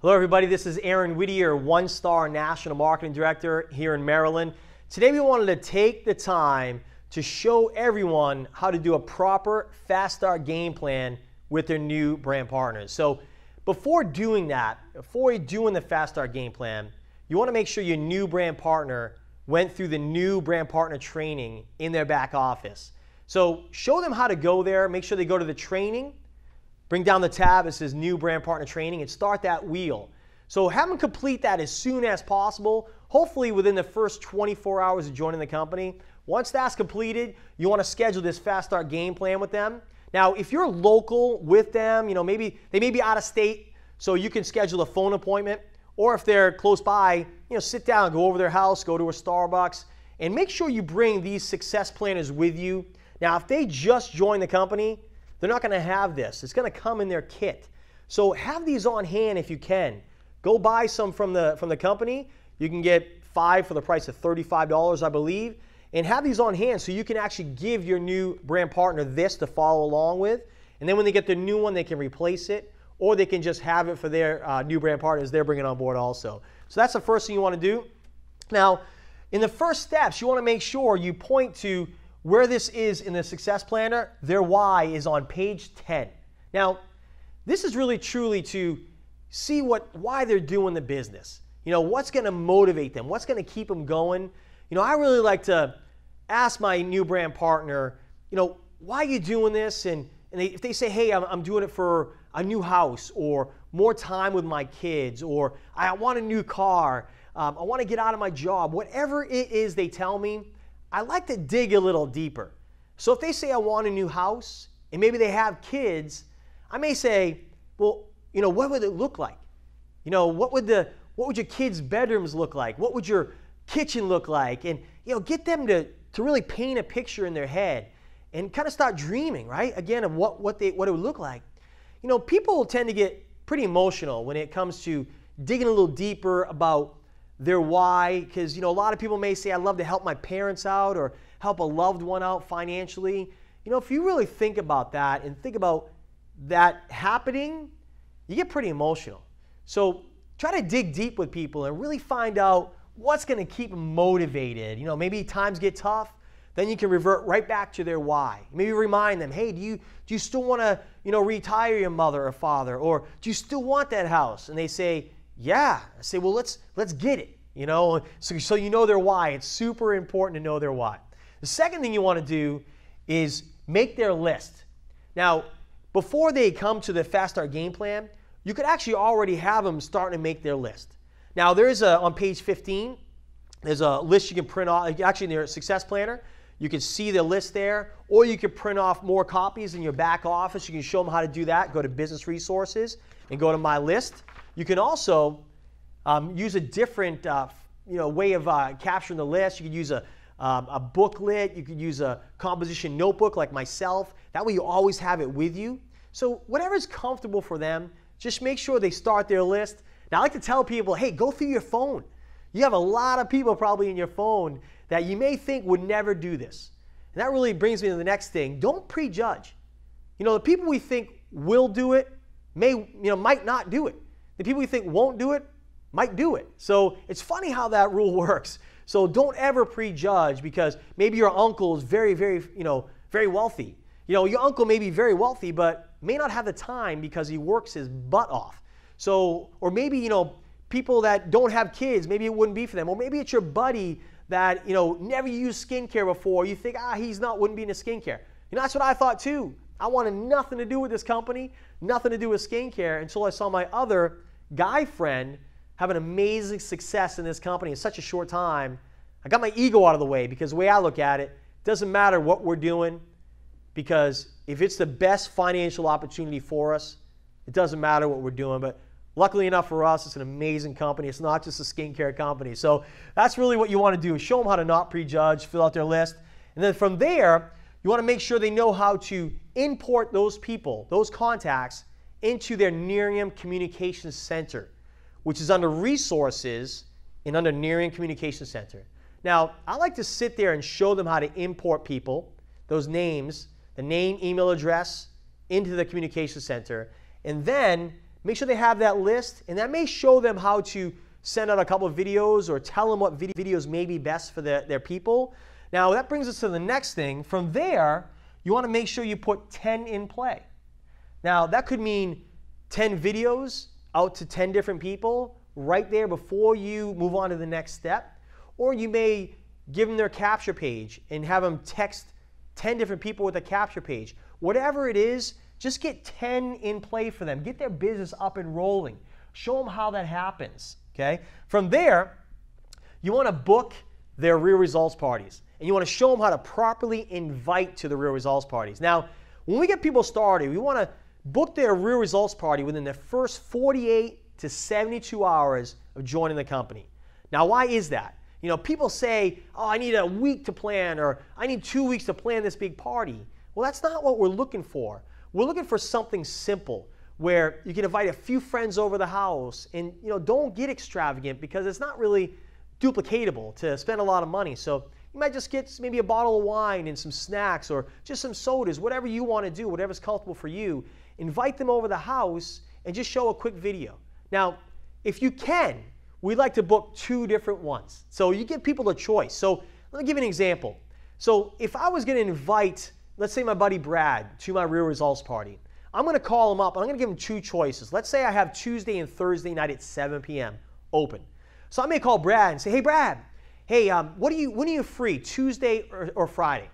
Hello everybody, this is Aaron Whittier, one-star National Marketing Director here in Maryland. Today we wanted to take the time to show everyone how to do a proper fast start game plan with their new brand partners. So before doing that, before you're doing the fast start game plan, you want to make sure your new brand partner went through the new brand partner training in their back office. So show them how to go there, make sure they go to the training, bring down the tab that says New Brand Partner Training and start that wheel. So have them complete that as soon as possible, hopefully within the first 24 hours of joining the company. Once that's completed, you want to schedule this fast start game plan with them. Now, if you're local with them, maybe they may be out of state, so you can schedule a phone appointment. Or if they're close by, sit down, go over their house, go to a Starbucks, and make sure you bring these success planners with you. Now, if they just joined the company, they're not going to have this. It's going to come in their kit. So have these on hand if you can. Go buy some from the company. You can get 5 for the price of $35, I believe. And have these on hand so you can actually give your new brand partner this to follow along with. And then when they get the new one, they can replace it. Or they can just have it for their new brand partners they're bringing on board also. So that's the first thing you want to do. Now, in the first steps, you want to make sure you point to where this is in the Success Planner. Their why is on page 10. Now, this is really truly to see why they're doing the business. What's going to motivate them? What's going to keep them going? I really like to ask my new brand partner, why are you doing this? And if they say, hey, I'm doing it for a new house or more time with my kids, or I want a new car, I want to get out of my job, whatever it is they tell me, I like to dig a little deeper. So if they say I want a new house and maybe they have kids, I may say, well, what would it look like? What would your kids' bedrooms look like? What would your kitchen look like? And get them to really paint a picture in their head and kind of start dreaming, right? Again, of what it would look like. People tend to get pretty emotional when it comes to digging a little deeper about their why, because a lot of people may say, I'd love to help my parents out or help a loved one out financially. If you really think about that and think about that happening, you get pretty emotional. So try to dig deep with people and really find out what's going to keep them motivated. Maybe times get tough, then you can revert right back to their why. Maybe remind them, hey, do you still want to retire your mother or father, or do you still want that house? And they say, yeah. I say, well, let's get it. So you know their why. It's super important to know their why. The second thing you want to do is make their list. Now, before they come to the Fast Start game plan, you could actually already have them starting to make their list. Now, there's on page 15, there's a list you can print off. Actually, in your Success Planner, you can see the list there, or you can print off more copies in your back office. You can show them how to do that. Go to Business Resources and go to My List. You can also use a different way of capturing the list. You could use a booklet. You could use a composition notebook like myself. That way you always have it with you. So whatever's comfortable for them, just make sure they start their list. Now, I like to tell people, hey, go through your phone. You have a lot of people probably in your phone that you may think would never do this. And that really brings me to the next thing. Don't prejudge. The people we think will do it might not do it. The people we think won't do it might do it. So it's funny how that rule works. So don't ever prejudge, because maybe your uncle is very, very, very wealthy. Your uncle may be very wealthy, but may not have the time because he works his butt off. So, or maybe, people that don't have kids, maybe it wouldn't be for them. Or maybe it's your buddy that, never used skincare before. You think, wouldn't be into skincare. That's what I thought too. I wanted nothing to do with this company, nothing to do with skincare, until I saw my other guy friend have an amazing success in this company in such a short time. I got my ego out of the way, because the way I look at it, it doesn't matter what we're doing, because if it's the best financial opportunity for us, it doesn't matter what we're doing. But luckily enough for us, it's an amazing company. It's not just a skincare company. So that's really what you want to do, is show them how to not prejudge, fill out their list. And then from there, you want to make sure they know how to import those people, those contacts, into their Nerium Communications Center, which is under Resources and under Nerium Communications Center. Now, I like to sit there and show them how to import people, those names, the name, email address, into the Communications Center, and then Make sure they have that list, and that may show them how to send out a couple of videos or tell them what videos may be best for their people. Now, that brings us to the next thing. From there, you want to make sure you put 10 in play. Now, that could mean 10 videos out to 10 different people right there before you move on to the next step. Or you may give them their capture page and have them text 10 different people with a capture page. Whatever it is, just get 10 in play for them. Get their business up and rolling. Show them how that happens. Okay? From there, you want to book their real results parties. And you want to show them how to properly invite to the real results parties. Now, when we get people started, we want to book their real results party within the first 48 to 72 hours of joining the company. Now, why is that? You know, people say, oh, I need a week to plan, or I need 2 weeks to plan this big party. Well, that's not what we're looking for. We're looking for something simple where you can invite a few friends over the house, and you know, don't get extravagant because it's not really duplicatable to spend a lot of money. So you might just get maybe a bottle of wine and some snacks or just some sodas, whatever you want to do, whatever's comfortable for you. Invite them over the house and just show a quick video. Now, if you can, we'd like to book 2 different ones. So you give people a choice. So let me give you an example. So if I was going to invite, let's say my buddy Brad to my real results party, I'm going to call him up and I'm going to give him 2 choices. Let's say I have Tuesday and Thursday night at 7 p.m. open. So I may call Brad and say, hey Brad, hey, when are you free, Tuesday or Friday?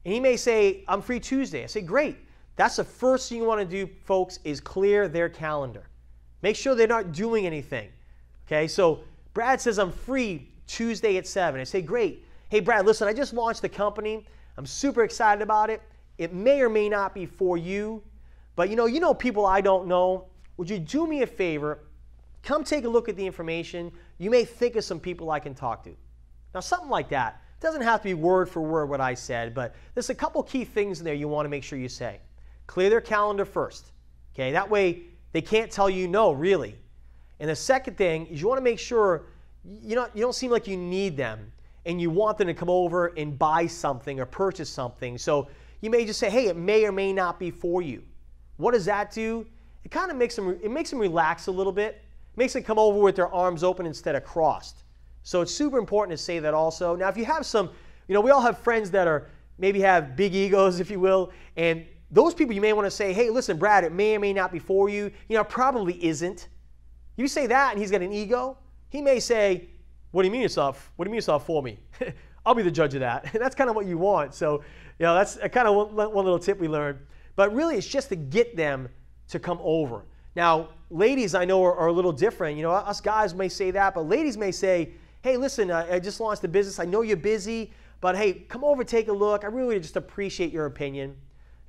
And he may say, I'm free Tuesday. I say, great. That's the first thing you want to do, folks, is clear their calendar. Make sure they're not doing anything. Okay, so Brad says, I'm free Tuesday at 7. I say, great. Hey, Brad, listen, I just launched the company. I'm super excited about it. It may or may not be for you, but you know people I don't know. Would you do me a favor? Come take a look at the information. You may think of some people I can talk to. Now, something like that. It doesn't have to be word for word what I said, but there's a couple key things in there you want to make sure you say. Clear their calendar first. Okay, that way they can't tell you no, really. And the second thing is you want to make sure you don't seem like you need them and you want them to come over and buy something or purchase something. So you may just say, hey, it may or may not be for you. What does that do? It kind of makes them relax a little bit. It makes them come over with their arms open instead of crossed. So it's super important to say that also. Now, if you have some, we all have friends that maybe have big egos, if you will, and those people you may want to say, hey, listen, Brad, it may or may not be for you. It probably isn't. You say that and he's got an ego, he may say, what do you mean it's not for me? I'll be the judge of that. And that's kind of what you want. So, that's kind of one little tip we learned. But really, it's just to get them to come over. Now, ladies I know are a little different. Us guys may say that, but ladies may say, hey, listen, I just launched a business. I know you're busy, but hey, come over, take a look. I really just appreciate your opinion.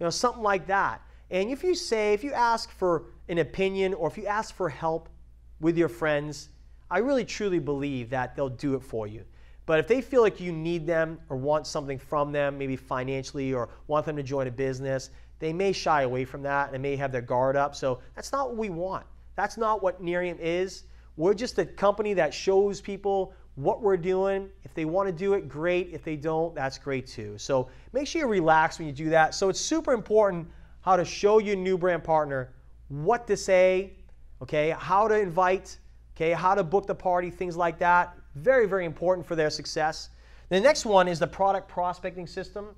Something like that. And if you ask for an opinion or if you ask for help with your friends, I really truly believe that they'll do it for you. But if they feel like you need them or want something from them, maybe financially, or want them to join a business, they may shy away from that and may have their guard up. So that's not what we want. That's not what Nerium is. We're just a company that shows people what we're doing. If they want to do it, great. If they don't, that's great too. So make sure you relax when you do that. So it's super important how to show your new brand partner what to say, okay, how to invite, okay, how to book the party, things like that. Very, very important for their success. The next one is the product prospecting system.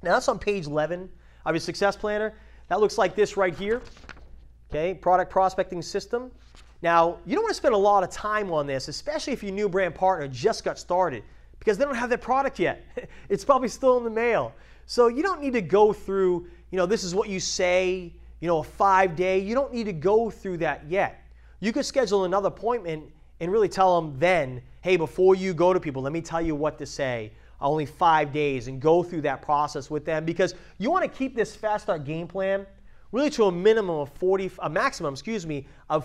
Now that's on page 11 of your success planner. That looks like this right here, okay, product prospecting system. Now, you don't want to spend a lot of time on this, especially if your new brand partner just got started, because they don't have their product yet. It's probably still in the mail. So you don't need to go through, this is what you say, a 5-day. You don't need to go through that yet. You could schedule another appointment and really tell them then, hey, before you go to people, let me tell you what to say. Only 5 days, and go through that process with them, because you want to keep this Fast Start game plan really to a maximum of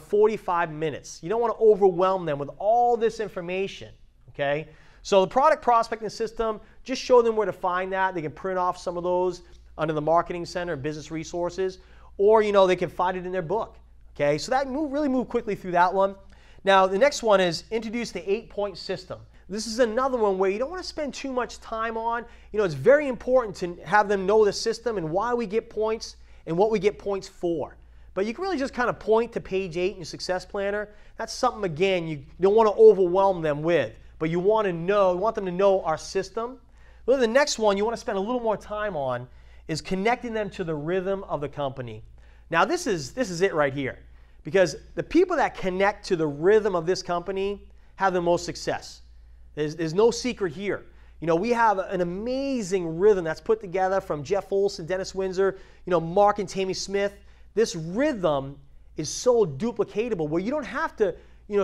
45 minutes. You don't want to overwhelm them with all this information, okay? So the product prospecting system, just show them where to find that. They can print off some of those under the Marketing Center, Business Resources, or they can find it in their book, okay? So that really move quickly through that one. Now the next one is introduce the 8-point system. This is another one where you don't want to spend too much time on. It's very important to have them know the system and why we get points and what we get points for. But you can really just kind of point to page 8 in your success planner. That's something, again, you don't want to overwhelm them with, but you want them to know our system. Well, the next one you want to spend a little more time on is connecting them to the rhythm of the company. Now, this is it right here, because the people that connect to the rhythm of this company have the most success. There's no secret here. You know, we have an amazing rhythm that's put together from Jeff Olson, Dennis Windsor, Mark and Tammy Smith. This rhythm is so duplicatable where you don't have to,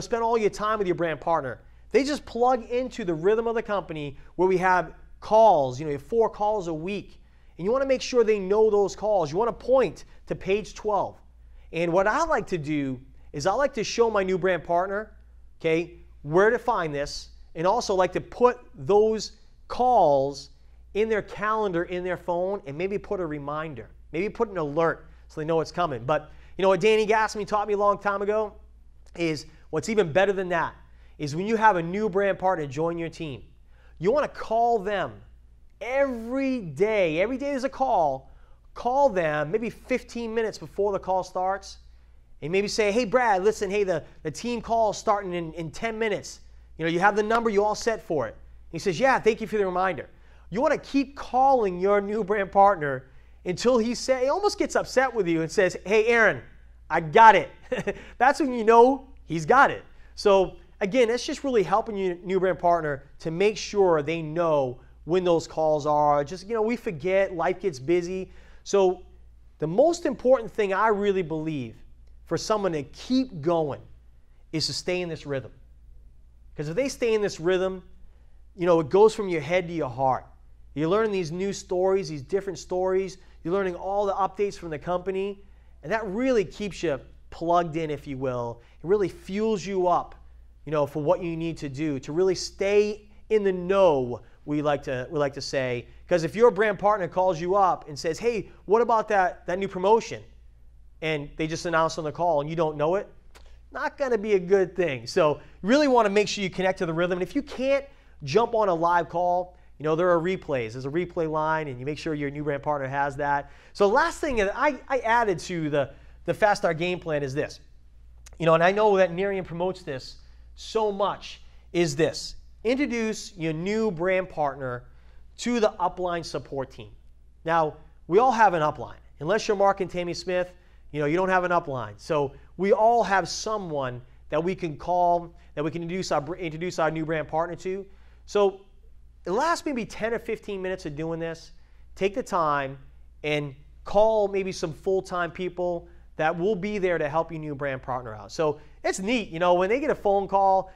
spend all your time with your brand partner. They just plug into the rhythm of the company where we have calls, you have 4 calls a week. And you want to make sure they know those calls. You want to point to page 12. And what I like to do is I like to show my new brand partner, okay, where to find this, and also like to put those calls in their calendar, in their phone, and maybe put a reminder. Maybe put an alert so they know it's coming. But what Danny Gassamy taught me a long time ago is what's even better than that is when you have a new brand partner join your team, you want to call them every day. Every day there's a call. Call them maybe 15 minutes before the call starts and maybe say, hey, Brad, listen, hey, the team call is starting in 10 minutes. You have the number, you all set for it. He says, yeah, thank you for the reminder. You want to keep calling your new brand partner until he almost gets upset with you and says, hey, Aaron, I got it. That's when you know he's got it. So again, that's just really helping your new brand partner to make sure they know when those calls are. Just, we forget, life gets busy. So the most important thing I really believe for someone to keep going is to stay in this rhythm. Because if they stay in this rhythm, it goes from your head to your heart. You're learning these new stories, these different stories. You're learning all the updates from the company. And that really keeps you plugged in, if you will. It really fuels you up, for what you need to do to really stay in the know, we like to say. Because if your brand partner calls you up and says, hey, what about that new promotion? And they just announced on the call and you don't know it, not going to be a good thing. So you really want to make sure you connect to the rhythm. And if you can't jump on a live call, there are replays. There's a replay line, and you make sure your new brand partner has that. So the last thing that I added to the Fast Start game plan is this. And I know that Nerium promotes this so much, is this. Introduce your new brand partner to the Upline Support team. Now, we all have an upline. Unless you're Mark and Tammy Smith, you don't have an upline. So we all have someone that we can call, that we can introduce our new brand partner to. So it lasts maybe 10 or 15 minutes of doing this. Take the time and call maybe some full-time people that will be there to help your new brand partner out. So it's neat, when they get a phone call,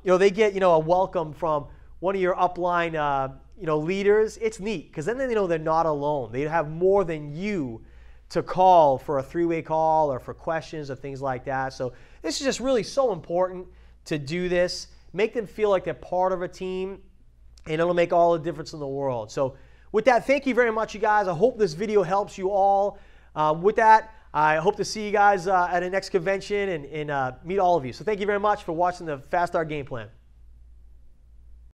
they get, a welcome from one of your upline, leaders. It's neat because then they know they're not alone. They have more than you to call for a 3-way call or for questions or things like that. So this is just really so important to do this. Make them feel like they're part of a team, and it'll make all the difference in the world. So with that, thank you very much, you guys. I hope this video helps you all. With that, I hope to see you guys at the next convention and meet all of you. So thank you very much for watching the Fast Start Game Plan.